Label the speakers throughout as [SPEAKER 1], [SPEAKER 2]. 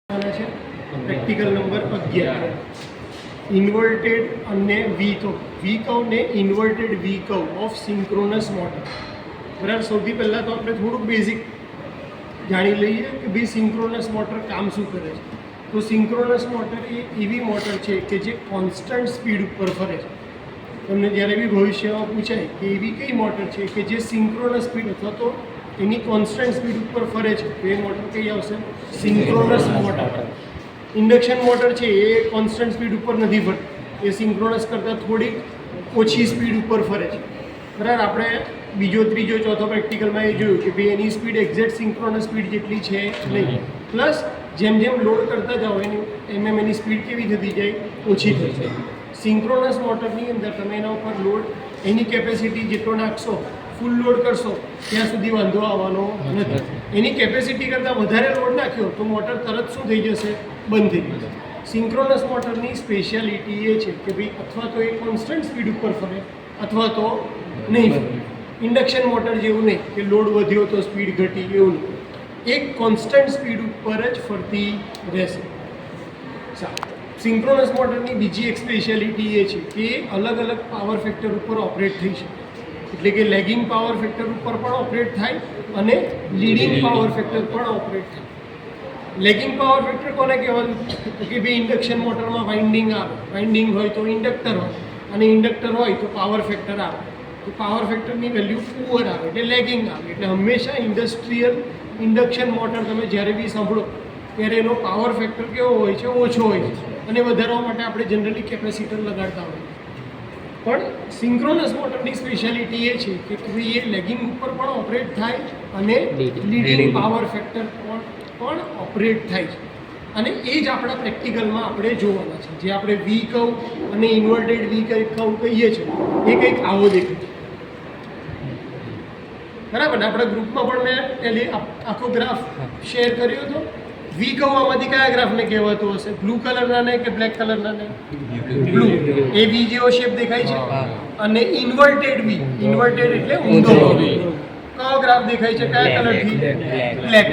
[SPEAKER 1] છે practical number 11 inverted અને V curve ને inverted V curve of synchronous motor. બરાબર, સૌથી પહેલાં તો આપણે થોડુંક બેઝિક જાણી લઈએ કે ભાઈ સિંક્રોનસ મોટર કામ શું કરે છે. તો સિંક્રોનસ મોટર એ એવી મોટર છે કે જે કોન્સ્ટન્ટ સ્પીડ ઉપર ફરે છે. તમને જ્યારે બી ભવિષ્યમાં પૂછાય કે એવી કઈ મોટર છે કે જે સિંક્રોનસ સ્પીડ અથવા તો એની કોન્સ્ટન્ટ સ્પીડ ઉપર ફરે છે, તો એ મોટર કઈ આવશે? Synchronous motor. ઇન્ડક્શન મોટર છે એ કોન્સ્ટન્ટ સ્પીડ ઉપર નથી ફરતી, એ સિંક્રોનસ કરતાં થોડીક ઓછી સ્પીડ ઉપર ફરે છે. બરાબર, આપણે બીજો ત્રીજો ચોથો પ્રેક્ટિકલમાં એ જોયું કે ભાઈ એની સ્પીડ એક્ઝેક્ટ સિંક્રોનસ સ્પીડ જેટલી છે નહીં, પ્લસ જેમ જેમ લોડ કરતા જાઓ એની સ્પીડ કેવી થતી જાય? ઓછી થઈ જાય. સિંક્રોનસ મોટરની અંદર તમે એના ઉપર લોડ એની કેપેસિટી જેટલો નાખશો, ફૂલ લોડ કરશો ત્યાં સુધી વાંધો આવવાનો નથી. એની કેપેસિટી કરતાં વધારે લોડ નાખ્યો તો મોટર તરત શું થઈ જશે? બંધ થઈ જશે. સિંક્રોનસ મોટરની સ્પેશિયાલિટી એ છે કે ભાઈ અથવા તો એ કોન્સ્ટન્ટ સ્પીડ ઉપર ફરે અથવા તો નહીં ફરે. ઇન્ડક્શન મોટર જેવું નહીં કે લોડ વધ્યો તો સ્પીડ ઘટી, એવું નહીં. એક કોન્સ્ટન્ટ સ્પીડ ઉપર જ ફરતી રહેશે. સિંક્રોનસ મોટરની બીજી એક સ્પેશિયાલિટી એ છે કે અલગ અલગ પાવર ફેક્ટર ઉપર ઓપરેટ થઈ શકે. એટલે કે લેગિંગ પાવર ફેક્ટર ઉપર પણ ઓપરેટ થાય અને લીડિંગ પાવર ફેક્ટર પણ ઓપરેટ થાય. લેગિંગ પાવર ફેક્ટર કોને કહેવાનું? કે ભાઈ ઇન્ડક્શન મોટરમાં વાઇન્ડિંગ આવે, વાઇન્ડિંગ હોય તો ઇન્ડક્ટર હોય, અને ઇન્ડક્ટર હોય તો પાવર ફેક્ટર આવે. તો પાવર ફેક્ટરની વેલ્યુ પુઅર આવે એટલે લેગિંગ આવે. એટલે હંમેશા ઇન્ડસ્ટ્રીયલ ઇન્ડક્શન મોટર તમે જ્યારે બી સાંભળો ત્યારે એનો પાવર ફેક્ટર કેવો હોય છે? ઓછો હોય છે. અને વધારવા માટે આપણે જનરલી કેપેસિટર લગાડતા હોઈએ. પણ સિંક્રોનસ મોટરની સ્પેશિયાલિટી એ છે કે ભાઈ એ લેગિંગ ઉપર પણ ઓપરેટ થાય અને લીડિંગ પાવર ફેક્ટર પણ ઓપરેટ થાય છે. અને એ જ આપણા પ્રેક્ટિકલમાં આપણે જોવાના છે. જે આપણે વી કર્વ અને ઇન્વર્ટેડ વી કર્વ કહીએ છીએ એ કંઈક આવો દેખાય છે. બરાબર ને? આપણા ગ્રુપમાં પણ મેં પહેલી આખો ગ્રાફ શેર કર્યો હતો. વી કર્વ આમાંથી કયા ગ્રાફને કહેવાતું હશે? બ્લુ કલરના ને કે બ્લેક કલરના ને? બ્લુ. એ વી જેવો શેપ દેખાય છે. અને ઇન્વર્ટેડ વી, ઇન્વર્ટેડ એટલે ઊંધો કયો ગ્રાફ દેખાય છે? કયા કલરથી? બ્લેક.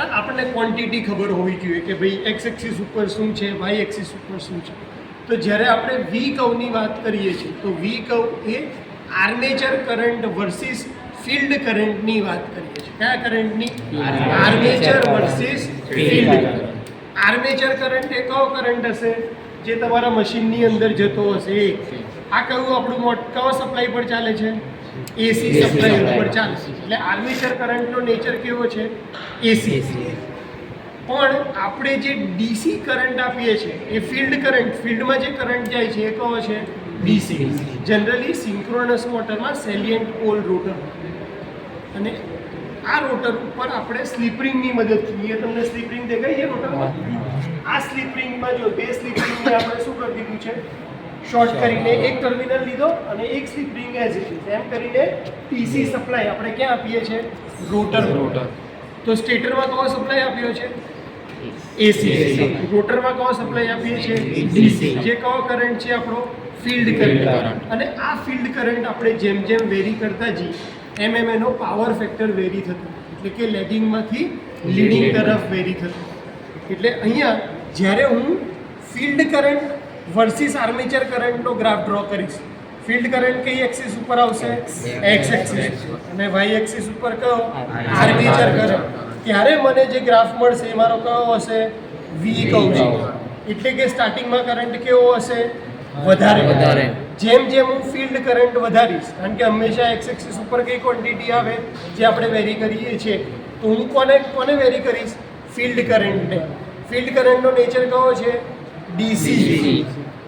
[SPEAKER 1] આપણને ક્વોન્ટિટી ખબર હોવી જોઈએ કે ભાઈ એક્સ એક્સિસ ઉપર શું છે, વાય એક્સિસ ઉપર શું છે. તો જ્યારે આપણે વી કર્વની વાત કરીએ છીએ તો વી કર્વ એ આર્મેચર કરંટ વર્સિસ ફિલ્ડ કરંટની વાત કરીએ છીએ. કયા કરંટની? Armature versus field current. Armature current એ કયો કરંટ હશે? જે તમારા મશીનની અંદર જતો હશે. આ કયું આપણું કયો સપ્લાય પર ચાલે છે? એસી સપ્લાય ઉપર ચાલે છે. એટલે આર્મેચર કરંટનો નેચર કેવો છે? એસી. પણ આપણે જે ડીસી કરંટ આપીએ છીએ એ ફિલ્ડ કરંટ, ફિલ્ડમાં જે કરંટ જાય છે એ કયો છે? ડીસી. જનરલી સિંક્રોનસ મોટરમાં સેલિયન્ટ પોલ રોટર, અને આ રોટર ઉપર આપણે સ્લિપ રિંગની મદદથી, એ તમને સ્લિપ રિંગ દેખાય છે રોટરમાં? આ સ્લિપ રિંગમાં જો બે સ્લિપ રિંગને આપણે શું કરી દીધું છે? શોર્ટ કરીને એક ટર્મિનલ લીધો અને એક slip ring as it is એમ કરીને ડીસી સપ્લાય આપણે ક્યાં આપીએ છીએ? રોટર. તો સ્ટેટરમાં કયો સપ્લાય આપ્યો છે? એસી. રોટરમાં કયો સપ્લાય આપીએ છીએ? ડીસી. જે કયો કરંટ છે? આપણો ફિલ્ડ કરંટ. અને આ ફિલ્ડ કરંટ આપણે જેમ જેમ વેરી કરતા જઈએ એમ એનો પાવર ફેક્ટર વેરી થતું, એટલે કે લેગિંગમાંથી લીડિંગ તરફ વેરી થતું. એટલે અહીંયા જ્યારે હું ફિલ્ડ કરંટ વર્સિસ આર્મેચર કરંટનો ગ્રાફ ડ્રો કરીશ, ફિલ્ડ કરંટ કઈ એક્સિસ ઉપર આવશે? X axis. અને વાય એક્સિસ ઉપર કયો? Armature current. ત્યારે મને જે ગ્રાફ મળશે એ મારો કયો હશે? વી કર્વ છે. એટલે કે સ્ટાર્ટિંગમાં કરંટ કેવો હશે? વધારે. જેમ જેમ હું ફિલ્ડ કરંટ વધારીશ, કારણ કે હંમેશા એક્સ એક્સિસ ઉપર કઈ ક્વોન્ટિટી આવે જે આપણે વેરી કરીએ છીએ, તો હું કોને વેરી કરીશ? ફિલ્ડ કરંટને. ફિલ્ડ કરંટનો નેચર કયો છે? ડીસી.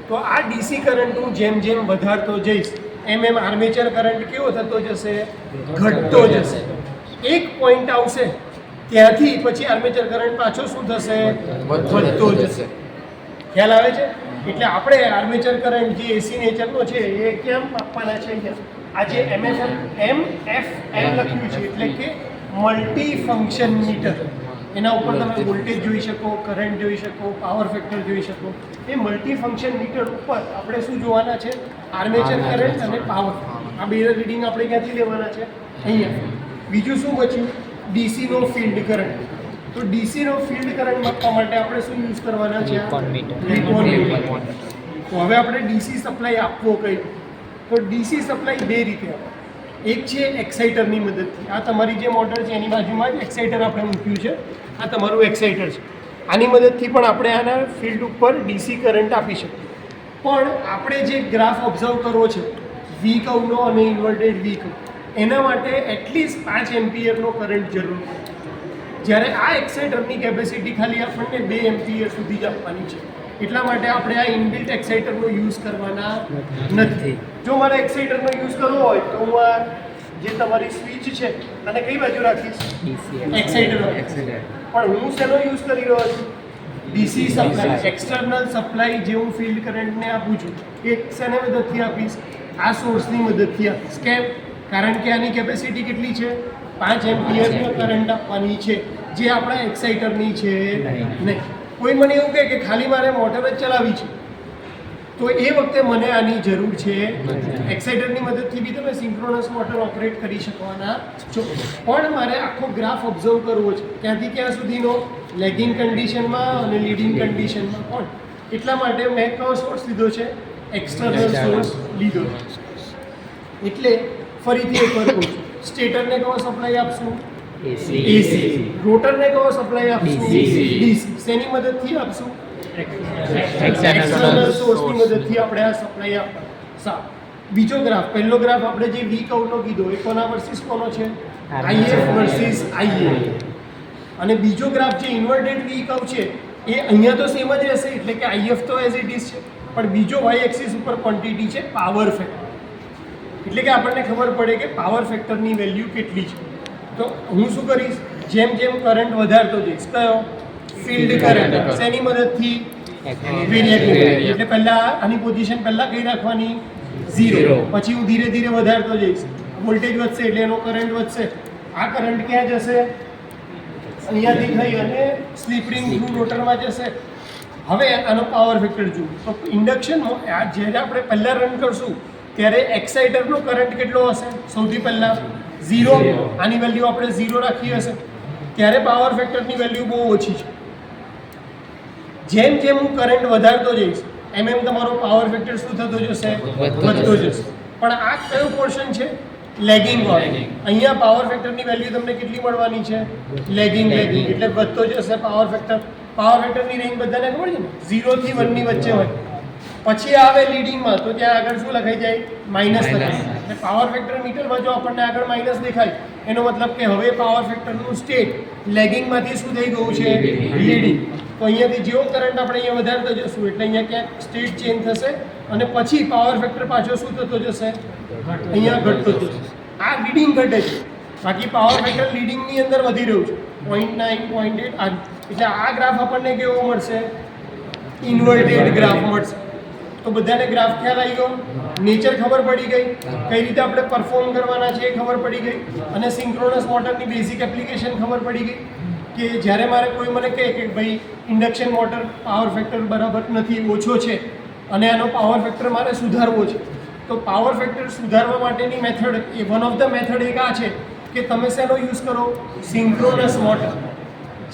[SPEAKER 1] તો આ ડીસી કરંટ હું જેમ જેમ વધારતો જઈશ એમ એમ આર્મેચર કરંટ કેવો થતો જશે? ઘટતો જશે. એક પોઈન્ટ આવશે ત્યાંથી પછી આર્મેચર કરંટ પાછો શું થશે? વધતો જશે. ખ્યાલ આવે છે? એટલે આપણે આર્મેચર કરંટ જે એસી નેચરનો છે એ કેમ આપવાના છે? અહીંયા આ જે એમ લખ્યું છે એટલે કે મલ્ટી ફંક્શન મીટર. એના ઉપર તમે વોલ્ટેજ જોઈ શકો, કરંટ જોઈ શકો, પાવર ફેક્ટર જોઈ શકો. એ મલ્ટી ફંક્શન મીટર ઉપર આપણે શું જોવાના છે? આર્મેચર કરંટ અને પાવર. આ બે રીડિંગ આપણે ક્યાંથી લેવાના છે? અહીંયા. બીજું શું બચ્યું? ડીસીનો ફિલ્ડ કરંટ. તો ડીસીનો ફિલ્ડ કરંટ માપવા માટે આપણે શું યુઝ કરવાના છે?
[SPEAKER 2] Beacon meter.
[SPEAKER 1] Beacon meter. તો હવે આપણે ડીસી સપ્લાય આપવો કઈ? તો ડીસી સપ્લાય બે રીતે આપો. એક છે એક્સાઇટરની મદદથી. આ તમારી જે મોટર છે એની બાજુમાં જ એક્સાઇટર આપણે મૂક્યું છે. આ તમારું એક્સાઇટર છે. આની મદદથી પણ આપણે આના ફિલ્ડ ઉપર ડીસી કરંટ આપી શકીએ. પણ આપણે જે ગ્રાફ ઓબ્ઝર્વ કરવો છે વી કર્વનો અને ઇન્વર્ટેડ વી કર્વ, એના માટે એટલીસ્ટ 5 એમ્પિયરનો કરંટ જરૂર છે. જ્યારે આ એક્સાઇટરની કેપેસિટી ખાલી આપણને 2 એમ્પિયર સુધી જ આપવાની છે. એટલા માટે આપણે આ ઇનબિલ્ટ એક્સાઇટરનો યુઝ કરવાના નથી. જો મારે એક્સાઇટરનો યુઝ કરવો હોય તો હું આ જે તમારી સ્વિચ છે અને કઈ બાજુ રાખીશ? એક્સાઇટર. પણ હું શેનો યુઝ કરી રહ્યો છું? ડીસી સપ્લાય, એક્સટર્નલ સપ્લાય જે હું ફિલ્ડ કરંટને આપું છું એ શેને મદદથી આપીશ? આ સોર્સની મદદથી આપીશ. કેમ? કારણ કે આની કેપેસિટી કેટલી છે? 5 એમ્પિયરનો કરંટ આપવાની છે, જે આપણા એક્સાઇટરની છે નહીં. કોઈ મને એવું કહે કે ખાલી મારે મોટર જ ચલાવી છે, તો એ વખતે મને આની જરૂર છે. એક્સાઇટરની મદદથી બી તમે સિન્ક્રોનસ મોટર ઓપરેટ કરી શકવાના છો. પણ મારે આખો ગ્રાફ ઓબ્ઝર્વ કરવો છે, ક્યાંથી ક્યાં સુધીનો, લેગિંગ કન્ડિશનમાં અને લીડિંગ કન્ડિશનમાં પણ. એટલા માટે મેં કયો સોર્સ લીધો છે? એક્સટર્નલ સોર્સ લીધો છે. એટલે ફરીથી એકવાર કહું છું, સ્ટેટરને કયો સપ્લાય આપશું? એસી. રોટરને કયો સપ્લાય આપશું? ડીસી. શેની મદદથી આપશું? એક્સટર્નલ સોર્સની મદદથી આપણે આ સપ્લાય આપવા. સારું. બીજો ગ્રાફ, પહેલો ગ્રાફ આપણે જે વી કર્વનો કીધો એ કોના વર્સિસ કોનો છે? આઈએફ વર્સિસ આઈએ. અને બીજો ગ્રાફ જે ઇન્વર્ટેડ વી કર્વ છે એ અહીંયા તો સેમ જ રહેશે, એટલે કે આઈએફ તો એઝ ઇટ ઇઝ છે, પણ બીજો વાય એક્સિસ ઉપર ક્વોન્ટિટી છે પાવર ફેક્ટર. એટલે કે આપણને ખબર પડે કે પાવર ફેક્ટરની વેલ્યુ કેટલી છે. તો હું શું કરીશ? જેમ જેમ કરંટ વધારતો જઈશ, કયો? Field current. શેની મદદથી? વેરિએબલ. એટલે પહેલા આની પોઝિશન પહેલા કઈ રાખવાની? 0. પછી હું ધીરે ધીરે વધારતો જઈશ, વોલ્ટેજ વધશે એટલે એનો કરંટ વધશે. આ કરંટ ક્યાં જશે? અહીંયાથી થઈ અને સ્લીપ રિંગ થ્રુ રોટરમાં જશે. હવે આનો પાવર ફેક્ટર જુઓ તો ઇન્ડક્શનમાં જ્યારે આપણે પહેલાં રન કરશું ત્યારે એક્સાઇટરનો કરંટ કેટલો હશે? સૌથી પહેલાં 0. આની વેલ્યુ આપણે 0 રાખી હશે, ત્યારે પાવર ફેક્ટરની વેલ્યુ બહુ ઓછી છે. જેમ જેમ હું કરંટ વધારતો જઈશ એમ એમ તમારો પાવર ફેક્ટર શું થતો જશે? વધતો જશે. પણ આ કયો પોર્શન છે? લેગિંગ વાળો. અહીંયા પાવર ફેક્ટરની વેલ્યુ તમને કેટલી મળવાની છે? લેગિંગ. એટલે વધતો જશે પાવર ફેક્ટર. પાવર ફેક્ટરની રેન્જ બધાને ખબર છે ને, 0 થી 1 ની વચ્ચે હોય. પછી આવે લીડિંગમાં તો ત્યાં આગળ શું લખાઈ જાય? માઇનસ લખાય. એટલે પાવર ફેક્ટર મીટરમાં જો આપણને આગળ માઇનસ દેખાય એનો મતલબ કે હવે પાવર ફેક્ટરનું સ્ટેટ લેગિંગમાંથી શું થઈ ગયું છે? લીડિંગ. તો અહીંયાથી જેવો કરંટ આપણે અહીંયા વધારતો જશું એટલે અહીંયા ક્યાંક સ્ટેટ ચેન્જ થશે અને પછી પાવર ફેક્ટર પાછો શું થતો જશે? અહીંયા ઘટતો જશે. આ લીડિંગ ઘટે છે, બાકી પાવર ફેક્ટર લીડિંગની અંદર વધી રહ્યું છે 0.9 0.8. એટલે આ ગ્રાફ આપણને કેવો મળશે? ઇન્વર્ટેડ ગ્રાફ મળશે. તો બધાને ગ્રાફ ખ્યાલ આવી ગયો, નેચર ખબર પડી ગઈ, કઈ રીતે આપણે પરફોર્મ કરવાના છે એ ખબર પડી ગઈ, અને સિન્ક્રોનસ મોટરની બેઝિક એપ્લિકેશન ખબર પડી ગઈ કે જ્યારે મારે કોઈ મને કહે કે ભાઈ ઇન્ડક્શન મોટર પાવર ફેક્ટર બરાબર નથી, ઓછો છે અને આનો પાવર ફેક્ટર મારે સુધારવો છે, તો પાવર ફેક્ટર સુધારવા માટેની method A one of the method એક આ છે કે તમે શેનો યુઝ કરો? Synchronous motor.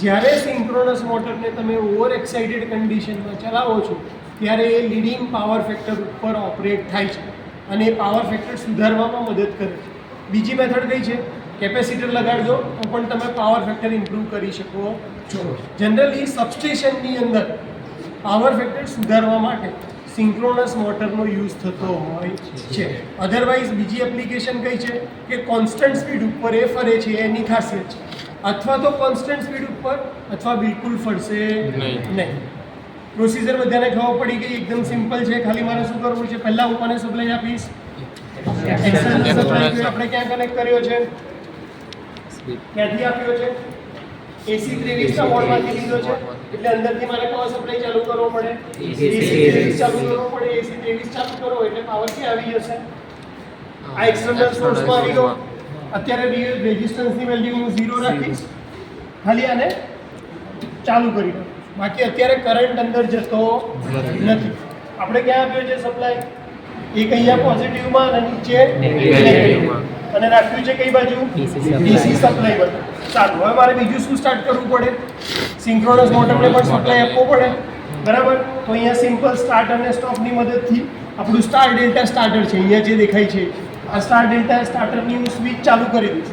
[SPEAKER 1] જ્યારે સિન્ક્રોનસ મોટરને તમે ઓવર એક્સાઇટેડ કન્ડિશનમાં ચલાવો છો ત્યારે એ લીડિંગ પાવર ફેક્ટર ઉપર ઓપરેટ થાય છે અને એ પાવર ફેક્ટર સુધારવામાં મદદ કરે છે. બીજી મેથડ કઈ છે? કેપેસિટર લગાડજો તો પણ તમે પાવર ફેક્ટર ઇમ્પ્રૂવ કરી શકો છો. જનરલી સબસ્ટેશનની અંદર પાવર ફેક્ટર સુધારવા માટે સિન્ક્રોનસ મોટરનો યુઝ થતો હોય છે. અધરવાઇઝ બીજી એપ્લિકેશન કઈ છે કે કોન્સ્ટન્ટ સ્પીડ ઉપર એ ફરે છે, એની ખાસિયત છે. અથવા તો કોન્સ્ટન્ટ સ્પીડ ઉપર અથવા બિલકુલ ફરશે નહીં. પ્રોસિજર બધાને ખબર પડી ગઈ, એકદમ સિમ્પલ છે. ખાલી મારે શું કરવું છે? પહેલાં હું કોને સપ્લાય આપીશ? External supply. આપણે ક્યાં કનેક્ટ કર્યો છે? ક્યાંથી આપ્યો છે? એસી 23 ના મોડમાંથી લીધો છે, એટલે અંદરથી મારે કયો સપ્લાય ચાલુ કરવો પડે? એસી 23 ચાલુ કરવો પડે. એસી 23 ચાલુ કરો એટલે પાવર ક્યાં આવી જશે? આ એક્સટર્નલ સોર્સમાં આવી ગયો. અત્યારે રેઝિસ્ટન્સની વેલ્યુ હું 0 રાખીશ, ખાલી આને ચાલુ કરી દઉં. બાકી અત્યારે કરંટ અંદર જતો નથી. આપણે ક્યાં આપ્યો છે સપ્લાય? એક અહીંયા પોઝિટિવમાં અને નીચે નેગેટિવમાં, અને રાખ્યું છે કઈ બાજુ? ડીસી સપ્લાય બાજુ. સારું, હવે મારે બીજું શું સ્ટાર્ટ કરવું પડે? સિંક્રોનસ મોટરને પણ સપ્લાય આપવો પડે, બરાબર? તો અહીંયા સિમ્પલ સ્ટાર્ટ અને સ્ટોપની મદદથી આપણું સ્ટાર ડેલ્ટા સ્ટાર્ટર છે, અહીંયા જે દેખાય છે આ સ્ટાર ડેલ્ટા સ્ટાર્ટરની હું સ્વિચ ચાલુ કરી દઈશ.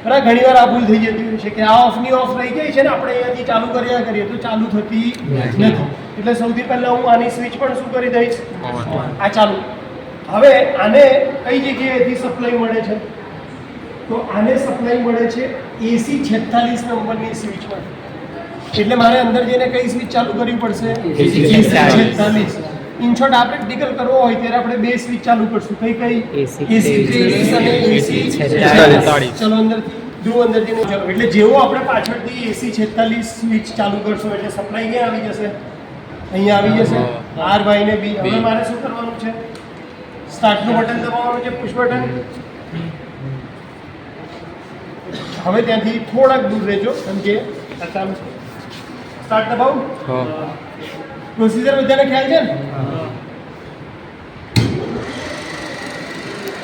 [SPEAKER 1] બરાબર, ઘણીવાર આ ભૂલ થઈ જતી હોય છે કે આ ઓફની ઓફ રહી જાય છે ને, આપણે અહીંયાથી ચાલુ કર્યા કરીએ તો ચાલુ થતી નથી. એટલે સૌથી પહેલાં હું આની સ્વિચ પણ શું કરી દઈશ, આ ચાલુ. હવે આને કઈ જગ્યાએથી સપ્લાય મળે છે? તો આને સપ્લાય મળે છે એસી 46 નંબરની સ્વિચમાં. એટલે મારે અંદર જઈને કઈ સ્વિચ ચાલુ કરવી પડશે? એસી 46. ઇન શોર્ટ આ પ્રેક્ટિકલ કરવો હોય ત્યારે આપણે બે સ્વિચ ચાલુ કરશું. કઈ એસી 23 અને એસી 46. ચલો અંદરથી જુઓ, અંદરથી ચલો. એટલે જેવો આપણે પાછળથી એસી 46 સ્વિચ ચાલુ કરશું એટલે સપ્લાય ક્યાં આવી જશે? અહીંયા આવી જશે, આર વાય ને બી. હવે મારે શું કરવાનું છે? સ્ટાર્ટનું બટન દબાવવાનું છે, પુશ બટન. હવે ત્યાંથી થોડાક દૂર રહેજો, કેમ કે ચાલુ છે. સ્ટાર્ટ દબાવું. પ્રોસીજર બધાને ખ્યાલ છે ને?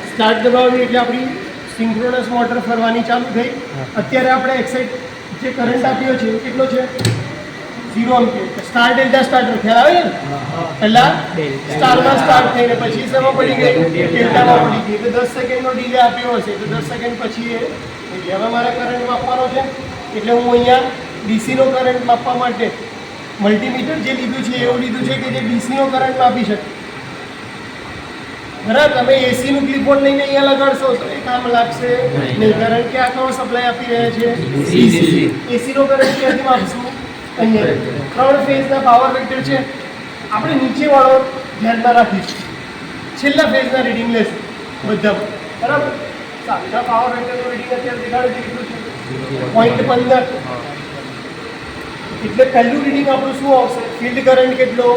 [SPEAKER 1] સ્ટાર્ટ દબાવવી એટલે આપણી સિંક્રોનસ મોટર ફરવાની ચાલુ થઈ. અત્યારે આપણે એક્સાઇટ જે કરંટ આપ્યો છે એ કેટલો છે? 0 એમ્પિયર. સ્ટાર ડેલ્ટા સ્ટાર્ટર ખ્યાલ આવે ને? પહેલા સ્ટારમાં સ્ટાર્ટ થઈને પછી શેમાં પડી ગઈ? ડેલ્ટામાં પડી ગઈ. એટલે 10 સેકન્ડનો ડીલે આપ્યો હશે તો 10 સેકન્ડ પછી એ હવે મારે કરંટ માપવાનો છે. એટલે હું અહીંયા ડીસીનો કરંટ માપવા માટે મલ્ટીમીટર જે લીધું છે એવું લીધું છે કે જે ડીસીનો કરંટ માપી શકે. બરાબર, તમે એસીનું ક્લિપબોર્ડ લઈને અહીંયા લગાડશો તો એ કામ લાગશે નહીં, કારણ કે આ કયો સપ્લાય આપી રહ્યા છે? એસીનો કરંટ ક્યાંથી માપશું? અહીંયા 3 ફેઝના પાવર વેક્ટર છે, આપણે નીચેવાળો ધ્યાનમાં રાખીશું. છેલ્લા ફેઝના રીડિંગ લેશું બધામાં, બરાબર? સાચા પાવર વેક્ટરનું રીડિંગ અત્યારે દેખાડે છે કેટલું છે? 0.15. એટલે પહેલું રીડિંગ આપણું શું આવશે? ફિલ્ડ કરંટ કેટલો?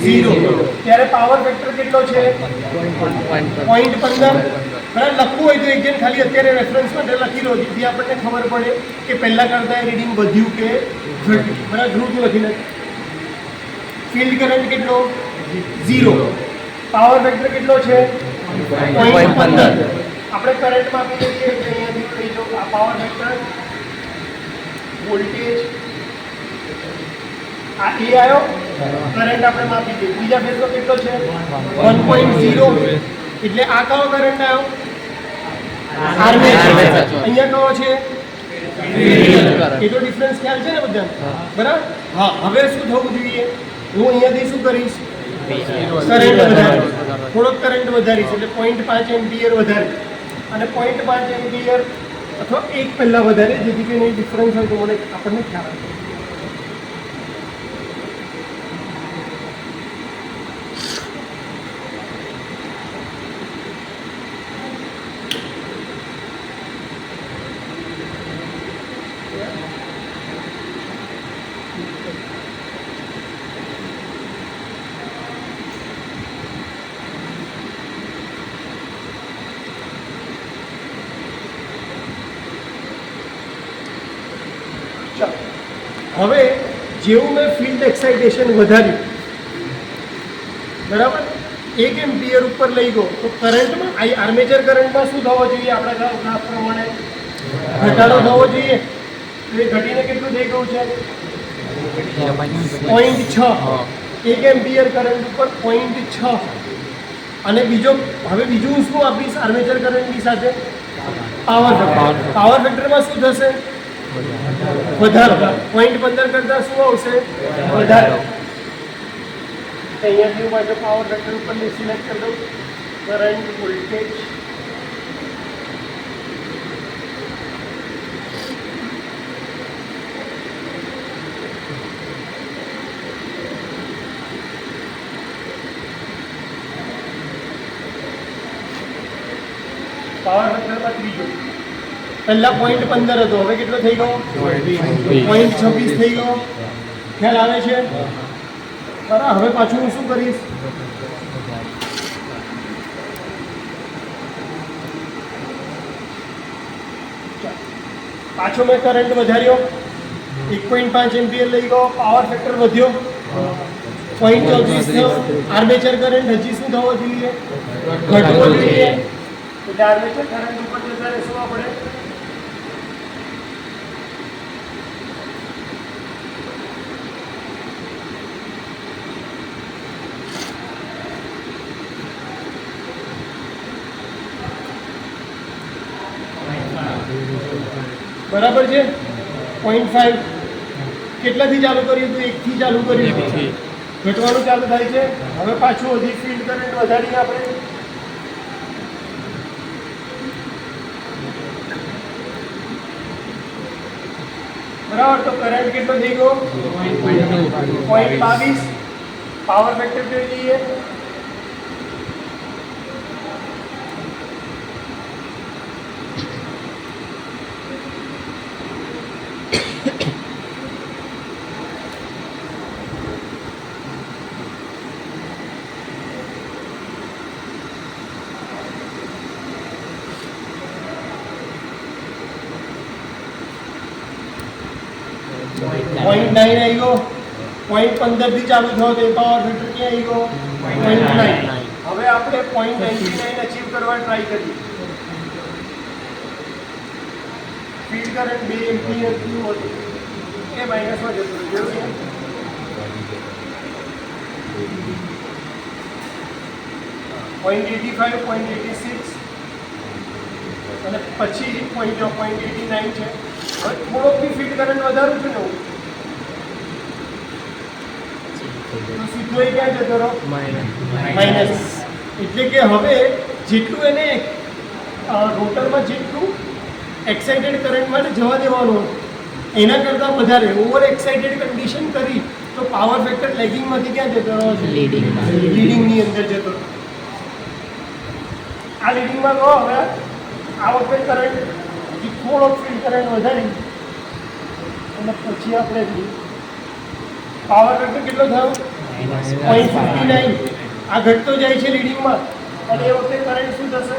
[SPEAKER 1] 0. ત્યારે પાવર ફેક્ટર કેટલો છે? 0.15. બરાબર, લખવું હોય તો એક જણ ખાલી અત્યારે રેફરન્સ માટે લખી લો, જેથી આપણને ખબર પડે કે પહેલા કરતાં રીડિંગ વધ્યું કે ઘટ્યું. બરાબર, ધ્રુવ લખી નાખ. ફિલ્ડ કરંટ કેટલો? 0. પાવર ફેક્ટર કેટલો છે? 0.15. આપણે કરંટ માપી દઈએ એટલે અહીંયાથી લઈ જાઓ. આ પાવર ફેક્ટર, વોલ્ટેજ આ એ આવ્યો, કરંટ આપણે માપી દઈએ. બીજા ફેઝનો કેટલો છે? 1.0. એટલે આ કયો કરંટ આવ્યો? આર્મેચર. અહીંયા કયો છે? એ તો ડિફરન્સ ખ્યાલ છે ને બધાને? બરાબર. હા, હવે શું થવું જોઈએ? હું અહીંયાથી શું કરીશ? કરંટ વધારીશ, થોડોક કરંટ વધારીશ એટલે 0.5 એમ્પિયર વધારે અને 0.5 એમ્પિયર અથવા 1 પહેલાં વધારે, જેથી કરીને ડિફરન્સ હોય તો મને આપણને ખ્યાલ આવે. હવે જેવું મેં ફિલ્ડ એક્સાઇટેશન વધાર્યું, બરાબર, 1 એમ્પિયર ઉપર લઈ ગયો તો કરંટમાં આર્મેચર કરંટમાં શું થવો જોઈએ? આપણા ગ્રાફ પ્રમાણે ઘટાડો થવો જોઈએ. એ ઘટીને કેટલું થઈ ગયું છે? 0.6. 1 એમ્પિયર કરંટ ઉપર 0.6. અને બીજો હવે બીજું હું શું આપીશ આર્મેચર કરંટની સાથે? Power factor. પાવર ફેક્ટરમાં શું થશે? વધારો. 0.15 કરતાં શું આવશે? વધારો. અહીંયાથી હું પાછો પાવર ફેક્ટર ઉપર સિલેક્ટ કરી દઉં. કરંટ, વોલ્ટેજ, પાવર ફેક્ટરમાં ત્રીજો. પહેલા 0.15 હતો, હવે કેટલો થઈ ગયો? 0.26 થઈ ગયો. ખ્યાલ આવે છે? બરાબર. હવે પાછું હું શું કરીશ? પાછો મેં કરંટ વધાર્યો, 1.5 એમ્પિયર લઈ ગયો, પાવર ફેક્ટર વધ્યો, 0.34 થયો. આર્મેચર કરંટ હજી શું થવો જોઈએ? ઘટવો જોઈએ. એટલે આર્મેચર કરંટ ઉપર જતા રહેશું આપણે બરાબર છે 0.5 કેટલાથી ચાલુ કર્યું હતું 1 થી ચાલુ કર્યું હતું ઘટવાનું ચાલુ થાય છે હવે પાછું હજી ફિલ્ડ કરંટ વધારીને આપણે બરાબર તો કરંટ કેટલો થઈ ગયો 0.22 પાવર ફેક્ટર જોઈ લઈએ .9 આવી ગયો 0.15 થી ચાલુ થયો તો એ પાવર ફેક્ટર ક્યાં આવી ગયો 0.9 હવે આપણે 0.99 અચીવ કરવા ટ્રાય કરીએ ફીડ કરંટ 2 એમ્પિયર થયું હતું એ માઇનસમાં જતું રહ્યું 0.85 0.86 અને પછી 0.89 છે હવે થોડોક બી ફીડ કરંટ વધારું છું ને હું તો સીધો એ ક્યાં જતો રહો માઇનસ એટલે કે હવે જેટલું એને રોટરમાં જેટલું એક્સાઇટેડ કરંટ માટે જવા દેવાનું એના કરતાં વધારે ઓવર એક્સાઇટેડ કન્ડિશન કરી તો પાવર ફેક્ટર લેગિંગમાંથી ક્યાં જતો રહ્યો છે લીડિંગની અંદર જતો આ લીડિંગમાં કહો હવે આ વખતે કરંટ થોડોક ફીલ્ડ કરંટ વધારી અને પછી આપણે પાવર ફેક્ટર કેટલો થયો 0.59 આ ઘટતો જાય છે લીડિંગમાં અને એ વખતે કરંટ શું થશે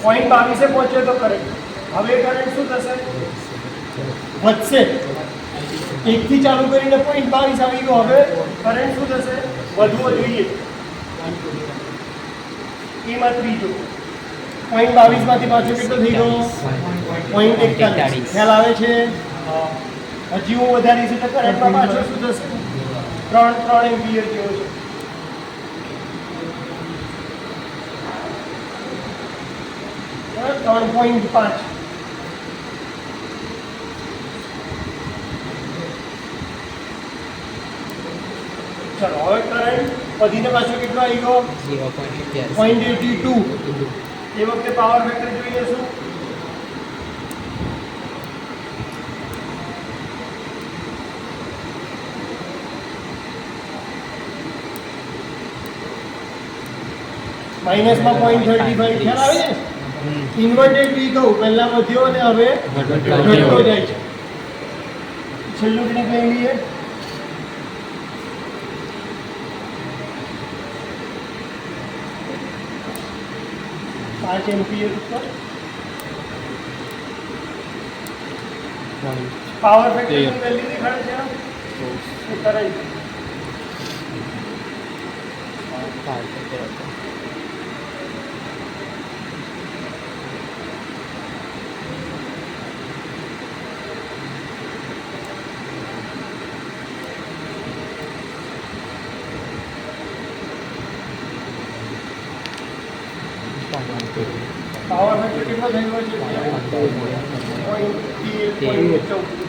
[SPEAKER 1] 0.22 પહોંચ્યો તો કરંટ હવે કરંટ શું થશે વધશે 1 થી ચાલુ કરીને 0.22 આવી ગયો હવે કરંટ શું થશે વધવો જોઈએ એમાં ત્રીજો 0.22 માંથી પાછો કેટલો થઈ ગયો 0.41 ખ્યાલ આવે છે હજી હું વધારી છે તો કરંટમાં પાછો શું થશે 3 એમ્પિયર જેવો છે ત્રણ 3.5 ચલો હવે કરંટ વધીને પાછો કેટલો આવી ગયો 0.82 એ વખતે પાવર ફેક્ટર જોઈએ શું માઇનસમાં 0.35 ખ્યાલ આવે છે ઇન્વર્ટેડ વી કહું પહેલા વધ્યો અને હવે ઘટતો જાય છે છેલ્લું ગ્રીક લઈ લઈએ પાંચ એમ્પિયર ઉપર પાવર ફેક્ટર વેલ્યુ દેખાડે છે કરંટ પાવર ફેક્ટર કેટલો થઈ ગયો છે 0.14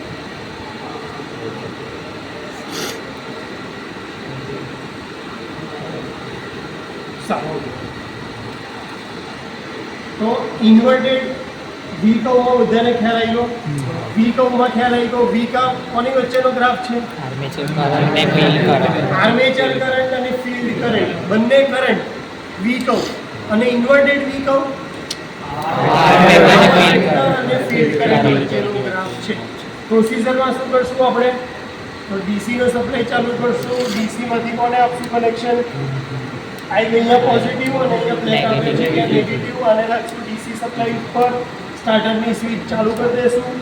[SPEAKER 1] તો ઇન્વર્ટેડ વી કર્વમાં બધાને ખ્યાલ આવી ગયો વી કર્વમાં ખ્યાલ આવી ગયો વી કર્વ કોની વચ્ચેનો ગ્રાફ છે આર્મેચર કરંટ અને ફીલ્ડ કરંટ બંને કરંટ વી કર્વ અને ઇન્વર્ટેડ વી કર્વ અને ફીલ્ડ કરંટ વચ્ચેનો ગ્રાફ છે પ્રોસીજરમાં શું કરશું આપણે તો ડીસી નો સપ્લાય ચાલુ કરશું ડીસી માંથી કોને આપશું કનેક્શન आई गई पॉजिटिव और नहीं प्लेट आपे છે કે નેગેટિવ આને રાખશું ડીસી સપ્લાય ઉપર સ્ટાર્ટરની સ્વિચ ચાલુ કરી દેશું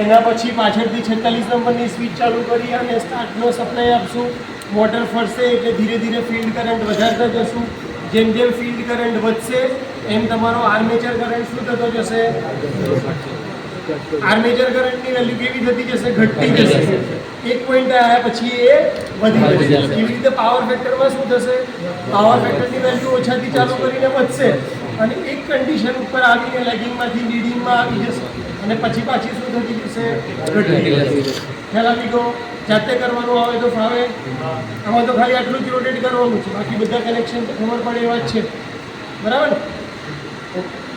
[SPEAKER 1] એના પછી પાછળથી 46 નંબરની સ્વિચ ચાલુ કરી અને સ્ટાર્ટનો સપ્લાય આપશું મોટર ફરશે એટલે ધીરે ધીરે ફીલ્ડ કરંટ વધારતા જશું જેમ જેમ ફીલ્ડ કરંટ વધશે એમ તમારો આર્મેચર કરંટ શું થતો જશે આર્મેચર કરંટની વેલ્યુ કેવી થતી જશે ઘટતી જશે એક પોઈન્ટ આવ્યા પછી એ વધી જશે એવી રીતે પાવર ફેક્ટરમાં શું થશે પાવર ફેક્ટરની વેલ્યુ ઓછાથી ચાલુ કરીને વધશે અને એક કન્ડિશન ઉપર આવીને લેગિંગમાંથી લીડિંગમાં આવી જશે અને પછી પાછી શું થતી જશે? ઘટતી જશે. ખ્યાલ આવી ગયો? જાતે કરવાનું આવે તો ફાવે. આમાં તો ખાલી આટલું જ રોટેટ કરવાનું છે, બાકી બધા કનેક્શન તો ખબર પડે એવા જ છે. બરાબર ને? ઓકે.